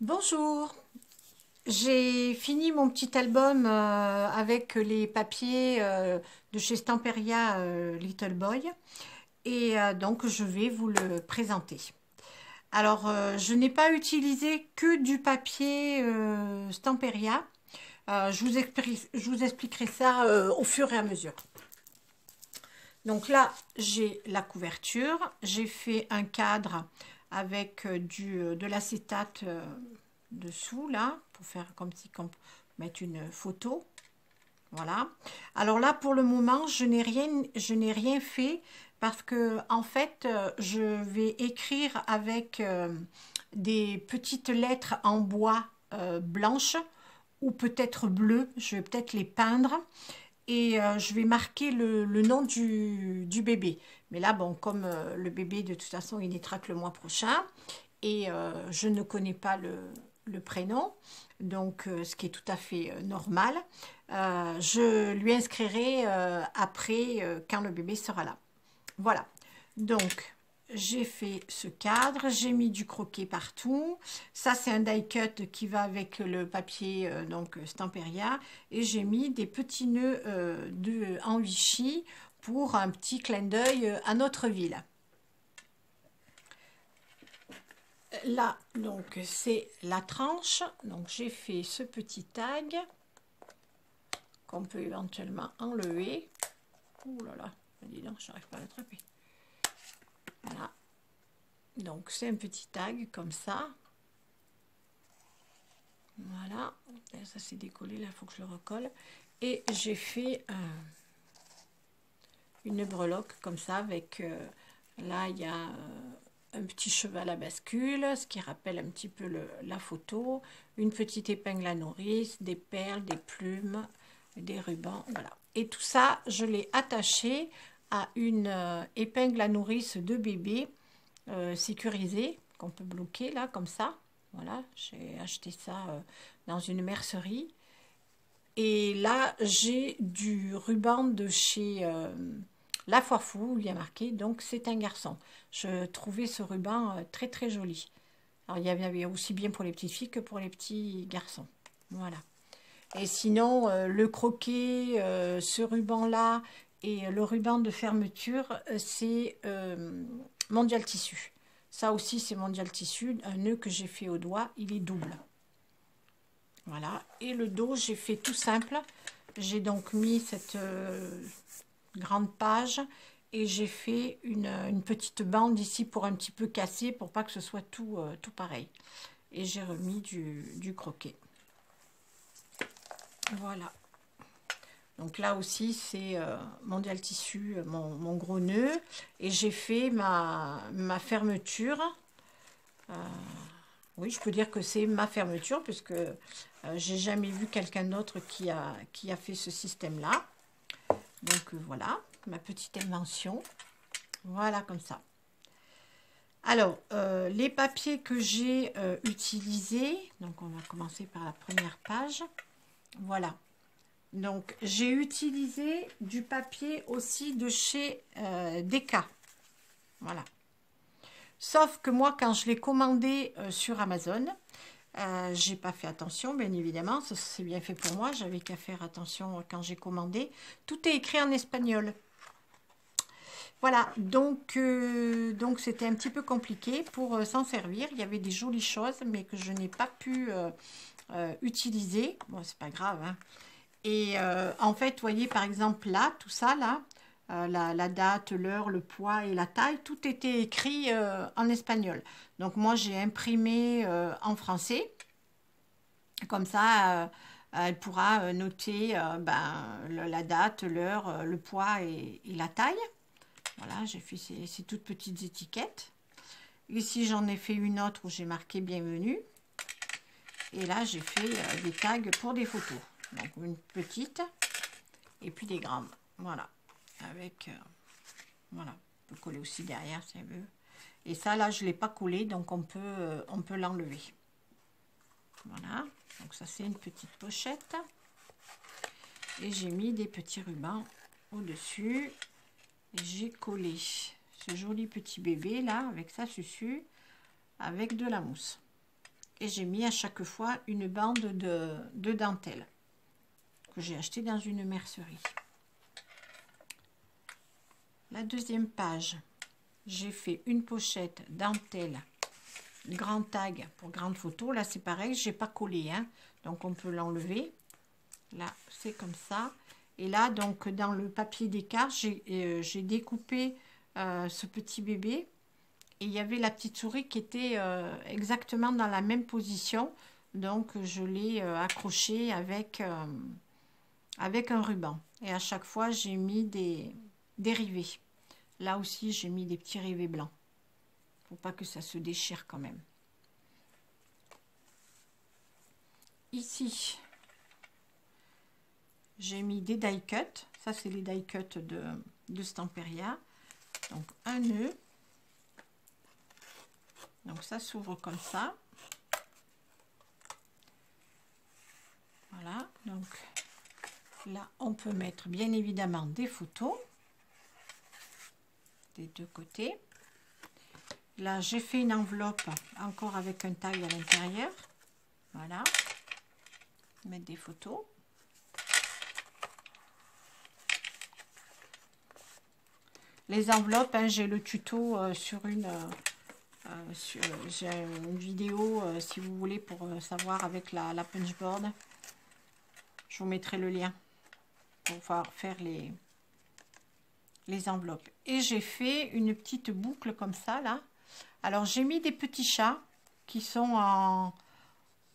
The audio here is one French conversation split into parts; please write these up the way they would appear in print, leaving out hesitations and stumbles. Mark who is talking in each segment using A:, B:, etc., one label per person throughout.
A: Bonjour, j'ai fini mon petit album avec les papiers de chez Stamperia Little Boy et donc je vais vous le présenter. Alors je n'ai pas utilisé que du papier Stamperia. Je vous expliquerai ça au fur et à mesure. Donc là, j'ai la couverture, j'ai fait un cadre avec de l'acétate dessous, là, pour faire comme si on mettre une photo. Voilà. Alors là, pour le moment, je n'ai rien fait parce que, en fait, je vais écrire avec des petites lettres en bois blanches ou peut-être bleues. Je vais peut-être les peindre et je vais marquer le nom du bébé. Mais là, bon, comme le bébé, de toute façon, il naîtra que le mois prochain et je ne connais pas le prénom, donc ce qui est tout à fait normal, je lui inscrirai après quand le bébé sera là. Voilà, donc j'ai fait ce cadre, j'ai mis du croquet partout. Ça, c'est un die cut qui va avec le papier donc Stamperia. Et j'ai mis des petits nœuds en Vichy pour un petit clin d'œil à notre ville. Là, donc, c'est la tranche. Donc, j'ai fait ce petit tag qu'on peut éventuellement enlever. Ouh là là, dis donc, je n'arrive pas à l'attraper. Voilà. Donc c'est un petit tag comme ça. Voilà. Ça s'est décollé, là, il faut que je le recolle. Et j'ai fait une breloque comme ça avec... là, il y a un petit cheval à bascule, ce qui rappelle un petit peu la photo. Une petite épingle à nourrice, des perles, des plumes, des rubans. Voilà. Et tout ça, je l'ai attaché à une épingle à nourrice de bébé sécurisée qu'on peut bloquer là comme ça. Voilà, j'ai acheté ça dans une mercerie. Et là, j'ai du ruban de chez La Foire Fou, il y a marqué, donc c'est un garçon. Je trouvais ce ruban très très joli. Alors, il y avait aussi bien pour les petites filles que pour les petits garçons. Voilà. Et sinon, le croquet, ce ruban-là et le ruban de fermeture, c'est Mondial Tissu. Ça aussi, c'est Mondial Tissu. Un nœud que j'ai fait au doigt, il est double. Voilà. Et le dos, j'ai fait tout simple. J'ai donc mis cette grande page et j'ai fait une petite bande ici pour un petit peu casser, pour pas que ce soit tout pareil. Et j'ai remis du croquet. Voilà. Donc là aussi, c'est Mondial Tissu, mon gros nœud. Et j'ai fait ma fermeture. Oui, je peux dire que c'est ma fermeture, puisque j'ai jamais vu quelqu'un d'autre qui a fait ce système-là. Donc voilà, ma petite invention. Voilà, comme ça. Alors, les papiers que j'ai utilisés, donc on va commencer par la première page. Voilà. Donc, j'ai utilisé du papier aussi de chez Deka. Voilà. Sauf que moi, quand je l'ai commandé sur Amazon, j'ai pas fait attention, bien évidemment. C'est bien fait pour moi. J'avais qu'à faire attention quand j'ai commandé. Tout est écrit en espagnol. Voilà. Donc c'était un petit peu compliqué pour s'en servir. Il y avait des jolies choses, mais que je n'ai pas pu utiliser. Bon, c'est pas grave, hein. Et en fait, vous voyez, par exemple, là, tout ça, là, la date, l'heure, le poids et la taille, tout était écrit en espagnol. Donc, moi, j'ai imprimé en français. Comme ça, elle pourra noter la date, l'heure, le poids et la taille. Voilà, j'ai fait ces toutes petites étiquettes. Ici, j'en ai fait une autre où j'ai marqué bienvenue. Et là, j'ai fait des tags pour des photos. Donc une petite et puis des grandes. Voilà. Avec, voilà. On peut coller aussi derrière si elle veut. Et ça, là, je ne l'ai pas collé, donc on peut l'enlever. Voilà. Donc ça, c'est une petite pochette. Et j'ai mis des petits rubans au-dessus. Et j'ai collé ce joli petit bébé, là, avec sa susu, avec de la mousse. Et j'ai mis à chaque fois une bande de dentelle que j'ai acheté dans une mercerie. La deuxième page, j'ai fait une pochette dentelle, grand tag pour grande photo. Là, c'est pareil, j'ai pas collé, hein, donc on peut l'enlever. Là, c'est comme ça. Et là, donc, dans le papier d'écart, j'ai découpé ce petit bébé. Et il y avait la petite souris qui était exactement dans la même position. Donc, je l'ai accroché avec un ruban. Et à chaque fois, j'ai mis des rivets. Là aussi, j'ai mis des petits rivets blancs. Faut pas que ça se déchire quand même. Ici, j'ai mis des die cuts. Ça, c'est les die cuts de Stamperia. Donc, un nœud. Donc, ça s'ouvre comme ça. Voilà. Donc, là, on peut mettre bien évidemment des photos des deux côtés. Là, j'ai fait une enveloppe encore avec un tag à l'intérieur. Voilà. Mettre des photos. Les enveloppes, hein, j'ai le tuto sur une... j'ai une vidéo, si vous voulez, pour savoir avec la punchboard. Je vous mettrai le lien pour pouvoir faire les enveloppes. Et j'ai fait une petite boucle comme ça, là. Alors, j'ai mis des petits chats qui sont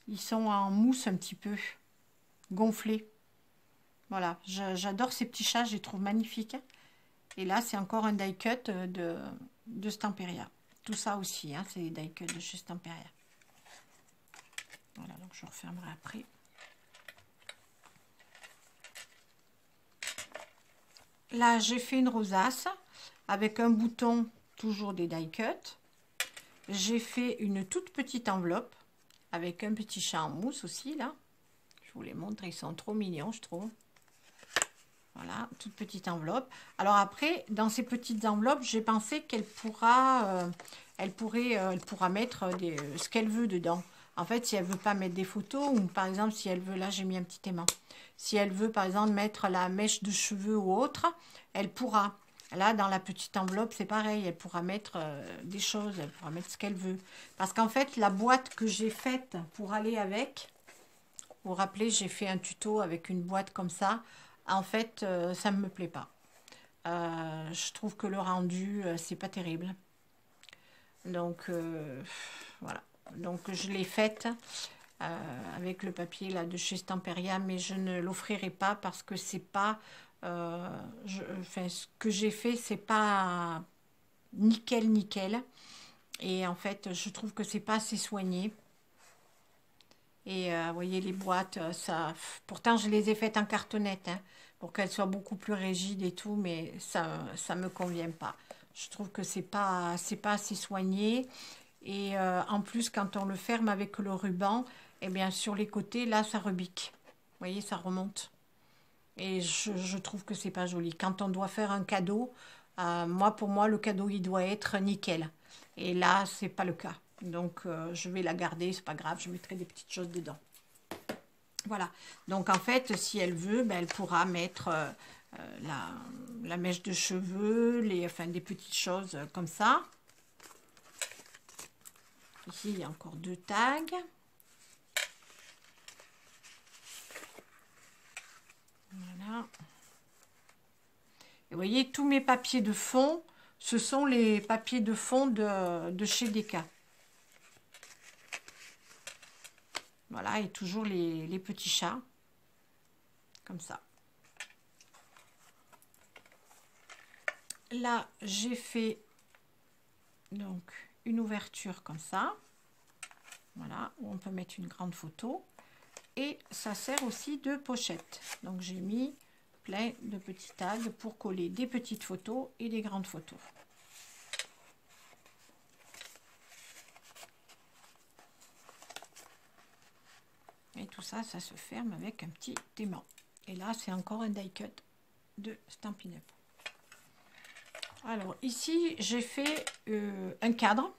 A: ils sont en mousse un petit peu, gonflés. Voilà, j'adore ces petits chats, je les trouve magnifiques. Et là, c'est encore un die cut de Stamperia. Tout ça aussi, hein, c'est des die cuts de chez Stamperia. Voilà, donc je refermerai après. Là, j'ai fait une rosace avec un bouton, toujours des die cuts. J'ai fait une toute petite enveloppe avec un petit chat en mousse aussi, là. Je vous les montre, ils sont trop mignons, je trouve. Voilà, toute petite enveloppe. Alors après, dans ces petites enveloppes, j'ai pensé qu'elle pourra, elle pourra mettre ce qu'elle veut dedans. En fait, si elle veut pas mettre des photos, ou par exemple, si elle veut, là j'ai mis un petit aimant. Si elle veut, par exemple, mettre la mèche de cheveux ou autre, elle pourra. Là, dans la petite enveloppe, c'est pareil. Elle pourra mettre des choses, elle pourra mettre ce qu'elle veut. Parce qu'en fait, la boîte que j'ai faite pour aller avec, vous vous rappelez, j'ai fait un tuto avec une boîte comme ça. En fait, ça ne me plaît pas. Je trouve que le rendu, c'est pas terrible. Donc, voilà. Donc, je l'ai faite avec le papier là, de chez Stamperia, mais je ne l'offrirai pas parce que c'est pas... enfin, ce que j'ai fait, c'est pas nickel, nickel. Et en fait, je trouve que c'est pas assez soigné. Et vous voyez, les boîtes, ça... Pourtant, je les ai faites en cartonnette, hein, pour qu'elles soient beaucoup plus rigides et tout, mais ça me convient pas. Je trouve que c'est pas assez soigné. Et en plus, quand on le ferme avec le ruban, eh bien, sur les côtés, là, ça rebique. Vous voyez, ça remonte. Et je trouve que c'est pas joli. Quand on doit faire un cadeau, pour moi, le cadeau, il doit être nickel. Et là, c'est pas le cas. Donc, je vais la garder, c'est pas grave, je mettrai des petites choses dedans. Voilà. Donc, en fait, si elle veut, ben, elle pourra mettre la mèche de cheveux, enfin, des petites choses comme ça. Ici, il y a encore 2 tags. Voilà. Et vous voyez, tous mes papiers de fond, ce sont les papiers de fond de chez Deka. Voilà, et toujours les petits chats, comme ça. Là, j'ai fait donc une ouverture comme ça. Voilà, où on peut mettre une grande photo. Et ça sert aussi de pochette. Donc, j'ai mis plein de petits tags pour coller des petites photos et des grandes photos. Et tout ça, ça se ferme avec un petit aimant. Et là, c'est encore un die cut de Stampin' Up. Alors, ici, j'ai fait un cadre,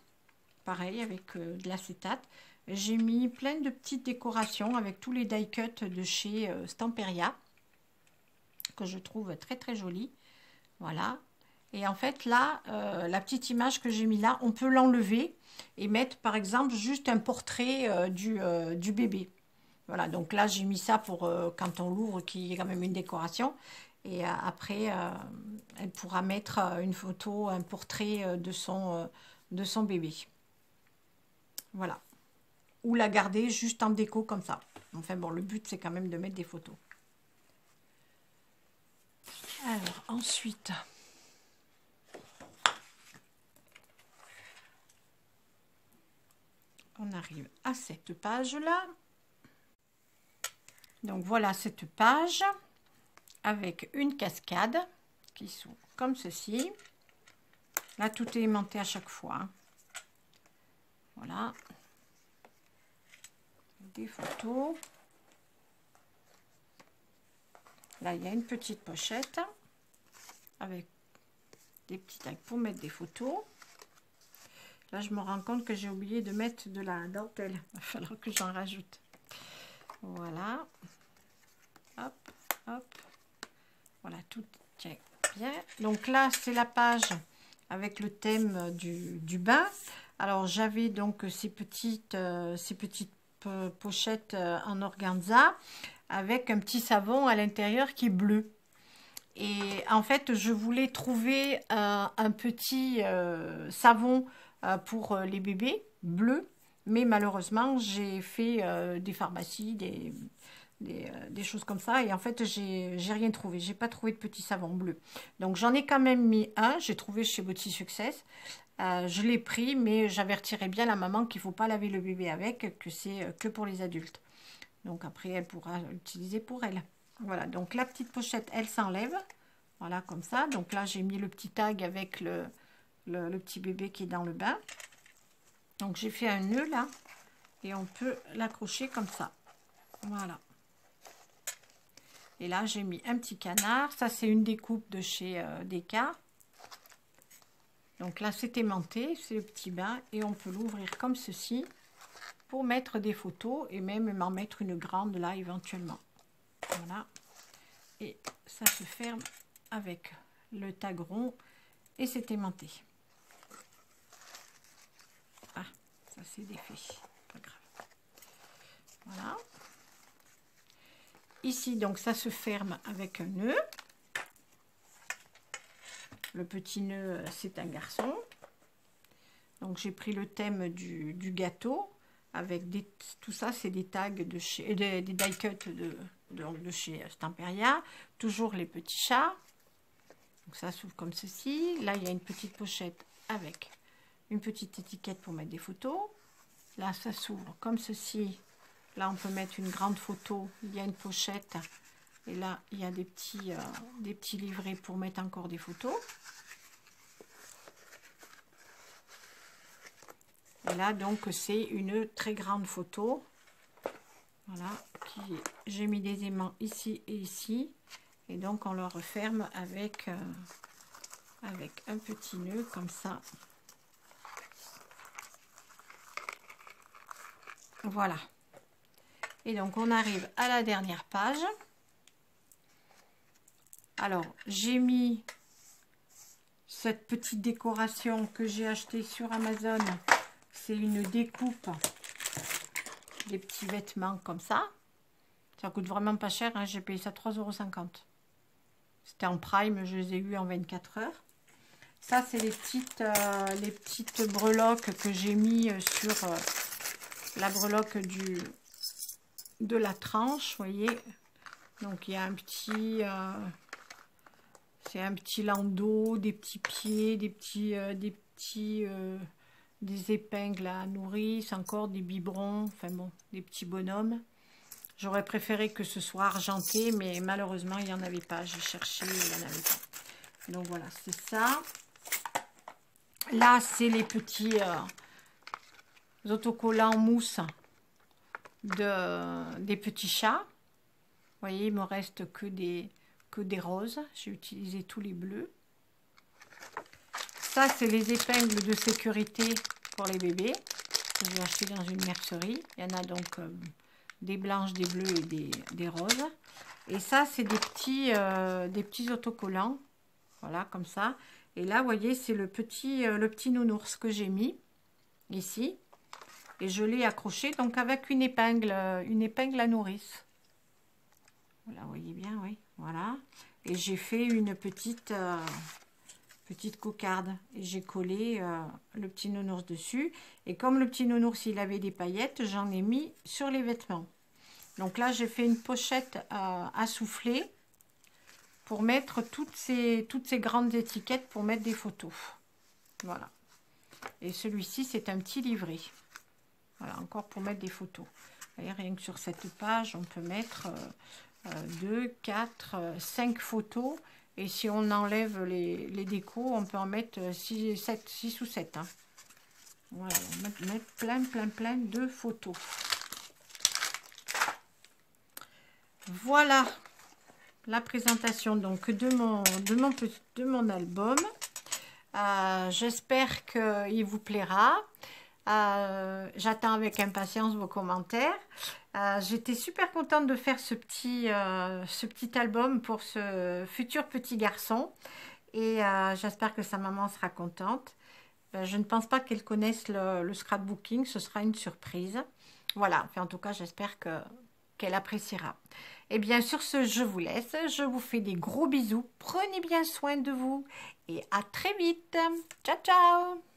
A: pareil, avec de l'acétate. j'ai mis plein de petites décorations avec tous les die cuts de chez Stamperia, que je trouve très très joli. Voilà. Et en fait là, la petite image que j'ai mis là, on peut l'enlever et mettre par exemple juste un portrait du bébé. Voilà, donc là j'ai mis ça pour quand on l'ouvre, qu'il y ait quand même une décoration. Et après, elle pourra mettre une photo, un portrait de son bébé. Voilà. Ou la garder juste en déco comme ça. Enfin bon, le but c'est quand même de mettre des photos. Alors ensuite, on arrive à cette page-là. Donc voilà cette page avec une cascade qui s'ouvre comme ceci. Là, tout est aimanté à chaque fois. Voilà. Des photos. Là, il y a une petite pochette avec des petits tags pour mettre des photos. Là, je me rends compte que j'ai oublié de mettre de la dentelle. Il va falloir que j'en rajoute. Voilà. Hop, hop. Voilà, tout tient bien. Donc là, c'est la page avec le thème du bain. Alors, j'avais donc ces petites pochettes en organza avec un petit savon à l'intérieur qui est bleu. Et en fait, je voulais trouver un petit savon pour les bébés bleus, mais malheureusement, j'ai fait des pharmacies, des choses comme ça, et en fait, j'ai rien trouvé. J'ai pas trouvé de petit savon bleu. Donc, j'en ai quand même mis un. J'ai trouvé chez Beauty Success. Je l'ai pris, mais j'avertirai bien la maman qu'il ne faut pas laver le bébé avec, que c'est que pour les adultes. Donc après, elle pourra l'utiliser pour elle. Voilà, donc la petite pochette, elle s'enlève. Voilà, comme ça. Donc là, j'ai mis le petit tag avec le petit bébé qui est dans le bain. Donc j'ai fait un nœud là. Et on peut l'accrocher comme ça. Voilà. Et là, j'ai mis un petit canard. Ça, c'est une découpe de chez Deka. Donc là, c'est aimanté, c'est le petit bain. Et on peut l'ouvrir comme ceci pour mettre des photos et même m'en mettre une grande là éventuellement. Voilà. Et ça se ferme avec le tag rond et c'est aimanté. Ah, ça c'est défait. Pas grave. Voilà. Ici, donc, ça se ferme avec un nœud. Le petit nœud, c'est un garçon. Donc, j'ai pris le thème du gâteau avec tout ça, c'est des tags de chez, des die cuts de chez Stamperia. Toujours les petits chats. Donc, ça s'ouvre comme ceci. Là, il y a une petite pochette avec une petite étiquette pour mettre des photos. Là, ça s'ouvre comme ceci. Là, on peut mettre une grande photo. Il y a une pochette. Et là, il y a des petits livrets pour mettre encore des photos. Et là, donc, c'est une très grande photo. Voilà. J'ai mis des aimants ici et ici. Et donc, on le referme avec un petit nœud comme ça. Voilà. Et donc, on arrive à la dernière page. Alors, j'ai mis cette petite décoration que j'ai achetée sur Amazon. C'est une découpe des petits vêtements comme ça. Ça coûte vraiment pas cher, hein. J'ai payé ça 3,50 €. C'était en prime, je les ai eu en 24 heures. Ça, c'est les petites breloques que j'ai mis sur la breloque de la tranche, vous voyez. Donc, il y a un petit... c'est un petit landau, des petits pieds, des épingles à nourrice, encore des biberons, enfin bon, des petits bonhommes. J'aurais préféré que ce soit argenté, mais malheureusement, il n'y en avait pas. J'ai cherché, il n'y en avait pas. Donc voilà, c'est ça. Là, c'est les petits autocollants mousse des petits chats. Vous voyez, il me reste que des roses. J'ai utilisé tous les bleus. Ça, c'est les épingles de sécurité pour les bébés. que j'ai acheté dans une mercerie. Il y en a donc des blanches, des bleues et des roses. Et ça, c'est des petits autocollants. Voilà, comme ça. Et là, vous voyez, c'est le petit nounours que j'ai mis ici. Et je l'ai accroché donc avec une épingle à nourrice. Voilà, vous voyez bien, oui. Voilà. Et j'ai fait une petite cocarde. Et j'ai collé le petit nounours dessus. Et comme le petit nounours, il avait des paillettes, j'en ai mis sur les vêtements. Donc là, j'ai fait une pochette à souffler pour mettre toutes ces grandes étiquettes pour mettre des photos. Voilà. Et celui-ci, c'est un petit livret. Voilà, encore pour mettre des photos. Vous voyez, rien que sur cette page, on peut mettre 2, 4, 5 photos. Et si on enlève les décos, on peut en mettre 6 ou 7. Hein. Voilà, on va mettre plein de photos. Voilà la présentation donc de mon album. J'espère qu'il vous plaira. J'attends avec impatience vos commentaires. J'étais super contente de faire ce petit album pour ce futur petit garçon. Et j'espère que sa maman sera contente. Je ne pense pas qu'elle connaisse le scrapbooking. Ce sera une surprise. Voilà. Enfin, en tout cas, j'espère qu'elle appréciera. Et bien, sur ce, je vous laisse. Je vous fais des gros bisous. Prenez bien soin de vous. Et à très vite. Ciao, ciao.